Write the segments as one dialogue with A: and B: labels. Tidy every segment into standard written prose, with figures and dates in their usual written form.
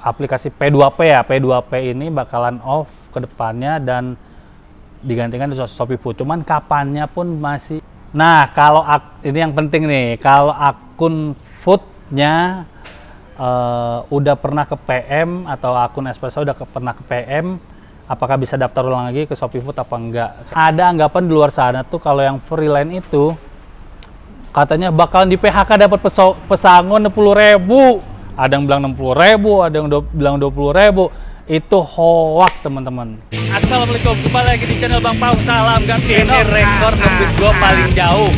A: aplikasi P2P ya. P2P ini bakalan off ke depannya dan digantikan di Shopee Food. Cuman kapannya pun masih. Nah, kalau ini yang penting nih, kalau akun foodnya udah pernah ke PM atau akun Espresso udah pernah ke PM, apakah bisa daftar ulang lagi ke Shopee Food apa enggak? Ada anggapan di luar sana tuh kalau yang freelance itu katanya bakalan di PHK dapat pesangon 60.000. Ada yang bilang 60.000, ada yang bilang 20.000. Itu hoax, teman-teman.
B: Assalamualaikum, kembali lagi di channel Bang Paung. Salam ganti. Ini rekor ngebit gua paling jauh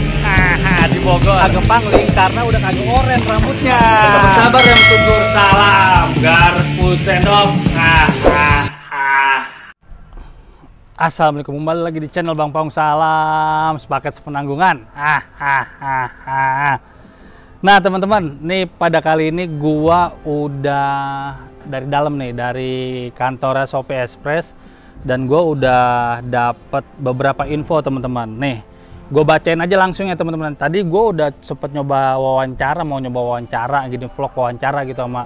B: di Bogor. Agak pangling karena udah kagak oren rambutnya. Tetap sabar yang tunggu. Salam garpu sendok.
A: Assalamualaikum, kembali lagi di channel Bang Paung. Salam sepaket sepenanggungan. Nah, teman-teman, nih pada kali ini gua udah dari dalam nih, dari kantornya Shopee Express, dan gua udah dapet beberapa info, teman-teman. Nih, gue bacain aja langsung ya, teman-teman. Tadi gue udah sempet nyoba wawancara, mau nyoba wawancara gini, vlog wawancara gitu sama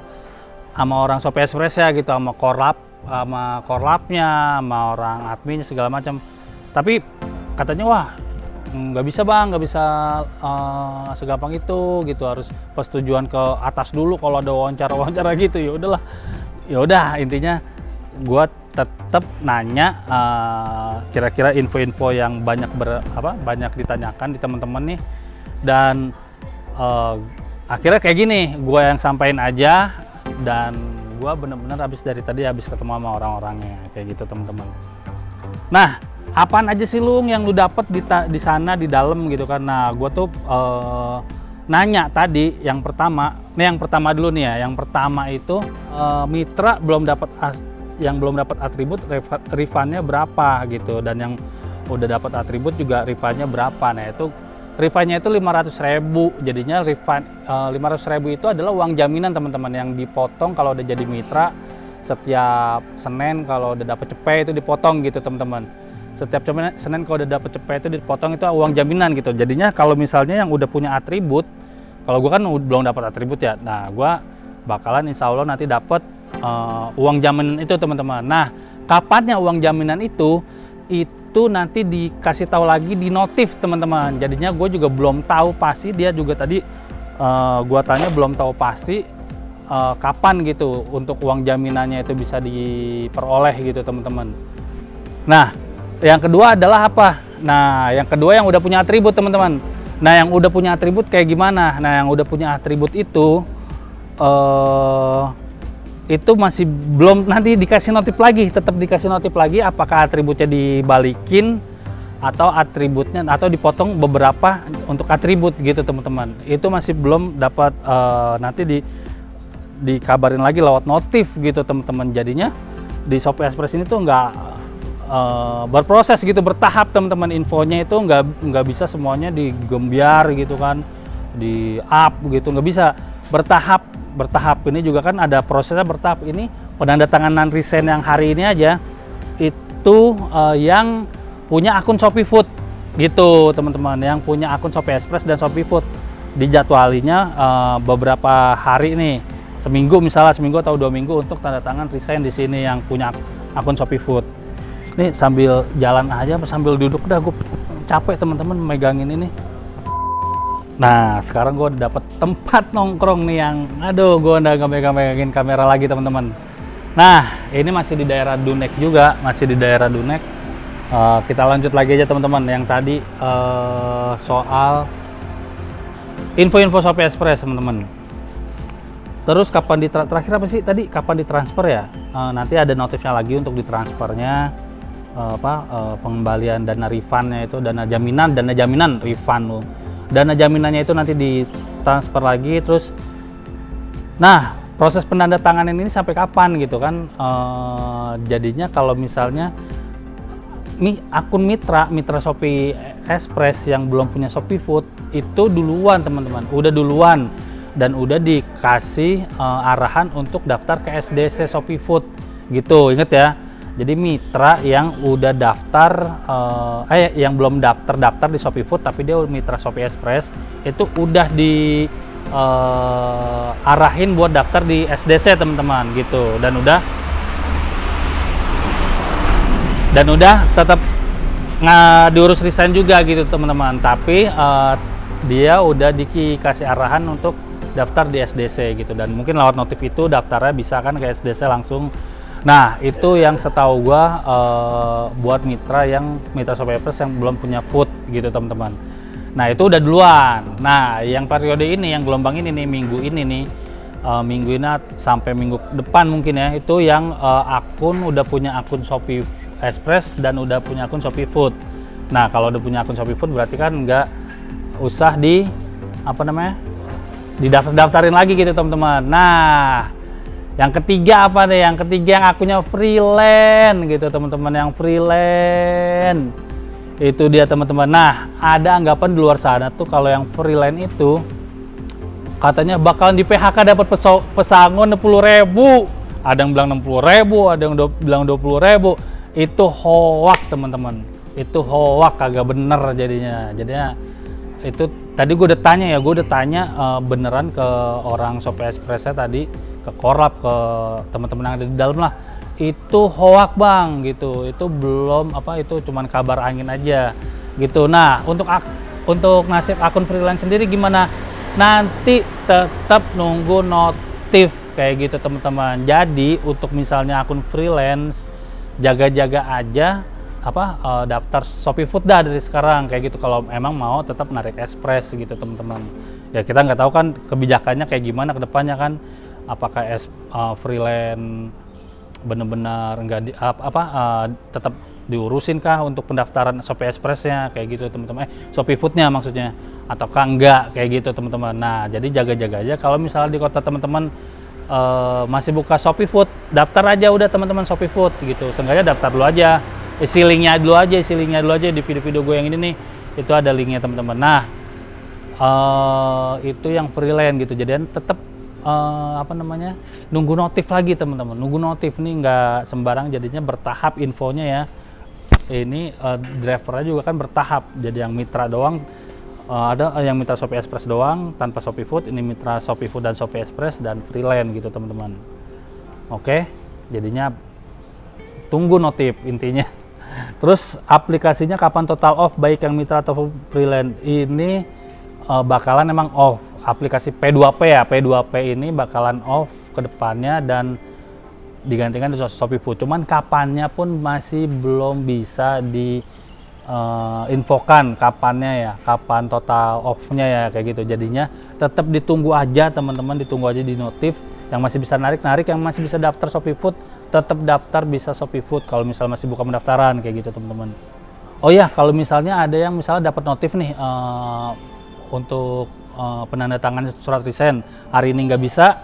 A: orang Shopee Express ya gitu, sama korlapnya, sama orang adminnya segala macam. Tapi katanya wah nggak bisa bang, nggak bisa segampang itu gitu, harus persetujuan ke atas dulu kalau ada wawancara gitu. Ya udah intinya gue tetap nanya kira-kira info-info yang banyak ditanyakan di teman-teman nih, dan akhirnya kayak gini gue yang sampaikan aja, dan gue bener-bener habis ketemu sama orang-orangnya kayak gitu, teman-teman. Nah, apaan aja sih Lung yang lu dapet di sana di dalam gitu kan? Nah, gue tuh nanya tadi yang pertama dulu nih ya. Yang pertama itu mitra yang belum dapat atribut refundnya berapa gitu, dan yang udah dapat atribut juga refundnya berapa. Nah, itu refundnya itu 500.000. jadinya refund 500.000 itu adalah uang jaminan, teman-teman, yang dipotong kalau udah jadi mitra. Setiap Senin kalau udah dapat cepet itu dipotong gitu, teman-teman. Setiap Senin kalau udah dapat cepet itu dipotong, itu uang jaminan gitu. Jadinya kalau misalnya yang udah punya atribut, kalau gue kan belum dapat atribut ya, nah gue bakalan insya Allah nanti dapat uang jaminan itu, teman-teman. Nah, kapannya uang jaminan itu nanti dikasih tahu lagi di notif, teman-teman. Jadinya gue juga belum tahu pasti, dia juga tadi gue tanya belum tahu pasti kapan gitu untuk uang jaminannya itu bisa diperoleh gitu, teman-teman. Nah, yang kedua adalah apa? Nah, yang kedua yang udah punya atribut, teman-teman. Nah, yang udah punya atribut kayak gimana? Nah, yang udah punya atribut itu masih belum, nanti dikasih notif lagi, tetap dikasih notif lagi apakah atributnya dibalikin atau atributnya atau dipotong beberapa untuk atribut gitu, teman-teman. Itu masih belum dapat, nanti dikabarin lagi lewat notif gitu, teman-teman. Jadinya di Shopee Express ini tuh nggak berproses gitu, bertahap, teman-teman. Infonya itu nggak bisa semuanya digembiar gitu kan, di up gitu, nggak bisa, bertahap. Ini juga kan ada prosesnya bertahap. Ini penandatanganan resign yang hari ini aja itu yang punya akun Shopee Food gitu, teman-teman, yang punya akun Shopee Express dan Shopee Food dijadwalinya beberapa hari nih, seminggu atau 2 minggu untuk tanda tangan resign di sini yang punya akun Shopee Food. Nih sambil jalan aja sambil duduk, udah gue capek, teman-teman, megangin ini. Nah, sekarang gue udah dapet tempat nongkrong nih yang, aduh, gue udah gak megangin kamera lagi, teman-teman. Nah, ini masih di daerah Dunek juga, kita lanjut lagi aja, teman-teman. Yang tadi soal info-info Shopee Express, teman-teman. Terus kapan terakhir apa sih tadi? Kapan ditransfer ya? Nanti ada notifnya lagi untuk ditransfernya, pengembalian dana refundnya itu, dana jaminan refund loh. Dana jaminannya itu nanti ditransfer lagi. Terus, nah, proses penandatanganan ini sampai kapan gitu kan? Jadinya kalau misalnya akun mitra Shopee Express yang belum punya Shopee Food itu duluan, teman-teman, udah duluan, dan udah dikasih arahan untuk daftar ke SDC Shopee Food gitu, inget ya. Jadi mitra yang udah daftar, yang belum daftar di Shopee Food tapi dia mitra Shopee Express, itu udah arahin buat daftar di SDC teman-teman gitu, dan udah tetap nggak diurus resign juga gitu teman-teman, tapi dia udah dikasih arahan untuk daftar di SDC gitu, dan mungkin lewat notif itu daftarnya bisa kan ke SDC langsung. Nah itu yang setahu gua buat mitra Shopee Express yang belum punya food gitu teman-teman. Nah itu udah duluan. Nah yang periode ini, yang gelombang ini nih, minggu ini sampai minggu depan mungkin ya, itu yang udah punya akun Shopee Express dan udah punya akun Shopee Food. Nah kalau udah punya akun Shopee Food berarti kan nggak usah didaftarin lagi gitu teman-teman. Nah yang ketiga apa nih? Yang ketiga yang akunnya freelance gitu teman-teman, yang freelance itu dia teman-teman. Nah ada anggapan di luar sana tuh kalau yang freelance itu katanya bakalan di PHK dapat pesangon 60.000. Ada yang bilang 60.000, ada yang bilang 20.000. Itu hoak teman-teman, itu hoak, kagak bener jadinya itu tadi gue udah tanya beneran ke orang Shopee Express-nya tadi, ke Korlap, ke teman-teman yang ada di dalam lah, itu hoak bang gitu, itu belum itu cuman kabar angin aja gitu. Nah untuk nasib akun freelance sendiri gimana, nanti tetap nunggu notif kayak gitu teman-teman. Jadi untuk misalnya akun freelance jaga-jaga aja daftar Shopee Food dah dari sekarang kayak gitu, kalau emang mau tetap narik Express gitu teman-teman. Ya kita nggak tahu kan kebijakannya kayak gimana ke depannya kan, apakah freelance bener-bener nggak tetap diurusin kah untuk pendaftaran Shopee Express-nya kayak gitu teman-teman, Shopee Food-nya maksudnya, ataukah enggak kayak gitu teman-teman. Nah jadi jaga-jaga aja kalau misalnya di kota teman-teman masih buka Shopee Food, daftar aja udah teman-teman Shopee Food gitu. Seenggaknya daftar dulu aja, isi linknya dulu aja di video-video gue yang ini nih, itu ada linknya teman-teman. Nah itu yang freelance gitu, jadian tetap nunggu notif lagi teman-teman, nunggu notif nih, nggak sembarang, jadinya bertahap infonya ya. Ini drivernya juga kan bertahap, jadi yang mitra doang. Ada yang mitra Shopee Express doang tanpa Shopee Food, ini mitra Shopee Food dan Shopee Express dan freelance gitu teman-teman. Oke, jadinya tunggu notif intinya. Terus aplikasinya kapan total off baik yang mitra atau freelance? Ini bakalan emang off. Aplikasi P2P ya, P2P ini bakalan off ke depannya dan digantikan di Shopee Food. Cuman kapannya pun masih belum bisa infokan kapannya ya, kapan total off-nya ya kayak gitu. Jadinya tetap ditunggu aja teman-teman, ditunggu aja di notif. Yang masih bisa narik, yang masih bisa daftar Shopee Food tetap daftar bisa Shopee Food kalau misalnya masih buka pendaftaran kayak gitu teman-teman. Oh ya, kalau misalnya ada yang misalnya dapat notif nih untuk penandatangan surat resign hari ini nggak bisa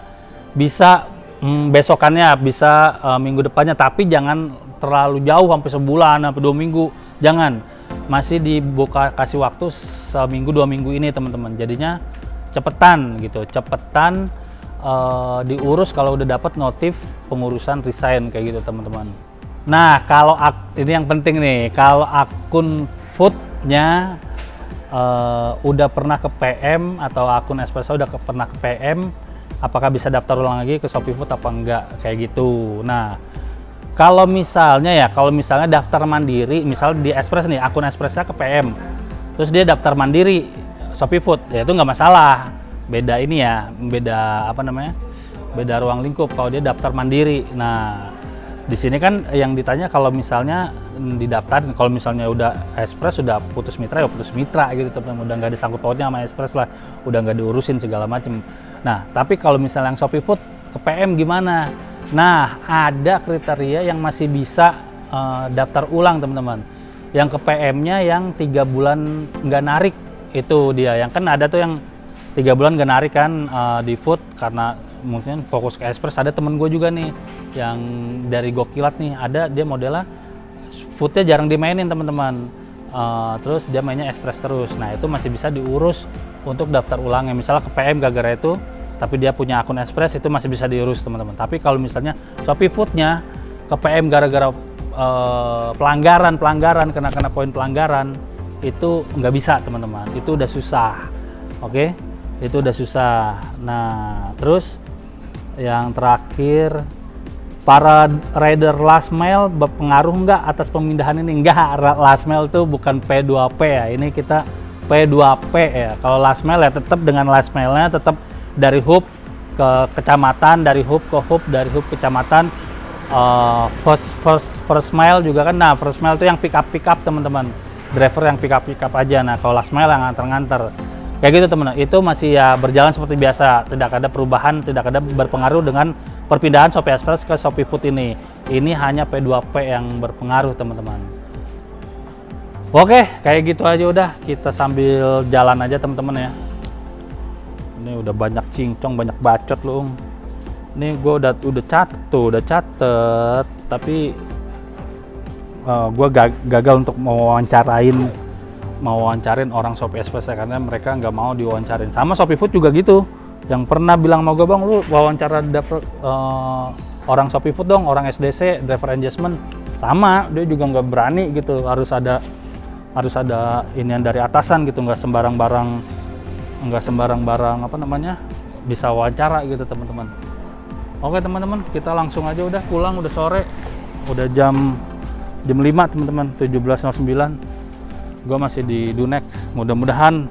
A: besokannya, bisa minggu depannya, tapi jangan terlalu jauh sampai sebulan sampai 2 minggu, jangan, masih dibuka, kasih waktu seminggu 2 minggu ini teman-teman. Jadinya cepetan gitu, diurus kalau udah dapat notif pengurusan resign kayak gitu teman-teman. Nah kalau ini yang penting nih, kalau akun foodnya udah pernah ke PM atau akun Espresso udah pernah ke PM, apakah bisa daftar ulang lagi ke Shopee Food apa enggak kayak gitu. Nah kalau misalnya daftar mandiri, misal di Express nih, akun Expressnya ke PM, terus dia daftar mandiri Shopee Food, ya itu nggak masalah. Beda ini ya, beda ruang lingkup kalau dia daftar mandiri. Nah di sini kan yang ditanya kalau misalnya didaftar, kalau misalnya udah Express sudah putus mitra ya putus mitra gitu teman-teman, udah nggak disangkut pautnya sama Express lah, udah nggak diurusin segala macem. Nah tapi kalau misalnya yang Shopee Food ke PM gimana? Nah ada kriteria yang masih bisa daftar ulang teman-teman. Yang ke PM-nya yang 3 bulan nggak narik, itu dia. Yang kan ada tuh yang 3 bulan nggak narik kan di Food karena mungkin fokus ke Express. Ada temen gue juga nih yang dari Gokilat nih, ada dia modelnya Foodnya jarang dimainin teman-teman, terus dia mainnya Express terus. Nah itu masih bisa diurus untuk daftar ulangnya, misalnya ke PM gara-gara itu tapi dia punya akun Express, itu masih bisa diurus teman-teman. Tapi kalau misalnya Shopee Foodnya ke PM gara-gara pelanggaran kena poin pelanggaran, itu nggak bisa teman-teman, itu udah susah. Oke, itu udah susah. Nah, terus yang terakhir, para rider last mile berpengaruh nggak atas pemindahan ini? Nggak, last mile tuh bukan P2P ya, ini kita P2P ya. Kalau last mile ya tetap dengan last mile-nya tetap dari hub ke kecamatan, dari hub ke hub, dari hub ke kecamatan. First mile juga kan. Nah, first mile itu yang pick up teman-teman, driver yang pick up aja. Nah, kalau last mile yang nganter kayak gitu teman-teman, itu masih ya berjalan seperti biasa, tidak ada perubahan, tidak ada berpengaruh dengan perpindahan Shopee Express ke Shopee Food ini. Ini hanya P2P yang berpengaruh teman-teman. Oke, kayak gitu aja udah, kita sambil jalan aja teman-teman ya. Ini udah banyak cincong, banyak bacot lu. Ini gue udah catet, tapi gue gagal untuk mewawancarain orang Shopee Express ya, karena mereka nggak mau diwawancarin. Sama Shopee Food juga gitu, yang pernah bilang mau gue, bang lu wawancara orang Shopee Food dong, orang SDC, driver engagement. Sama, dia juga nggak berani gitu, harus ada inian dari atasan gitu, nggak sembarang barang apa namanya bisa wawancara gitu teman-teman. Oke teman-teman, kita langsung aja udah pulang, udah sore, udah jam 5 teman-teman, 17.09. Gue masih di Dunex. Mudah-mudahan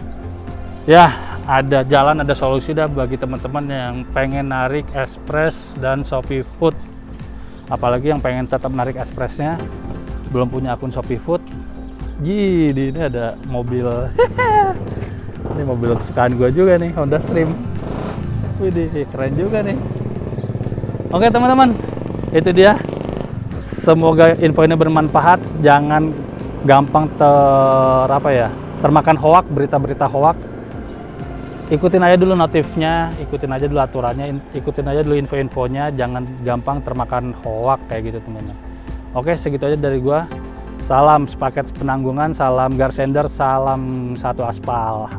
A: ya ada jalan, ada solusi dah bagi teman-teman yang pengen narik Express dan Shopee Food. Apalagi yang pengen tetap narik Expressnya, belum punya akun Shopee Food. Ini ada mobil. Ini mobil kesukaan gue juga nih, Honda Stream. Widih, keren juga nih. Oke teman-teman, itu dia. Semoga info ini bermanfaat. Jangan gampang termakan hoak, berita-berita hoak. Ikutin aja dulu notifnya, ikutin aja dulu aturannya, ikutin aja dulu info-infonya. Jangan gampang termakan hoak kayak gitu teman-teman. Oke, segitu aja dari gua. Salam sepaket penanggungan, salam Garsender, salam satu aspal.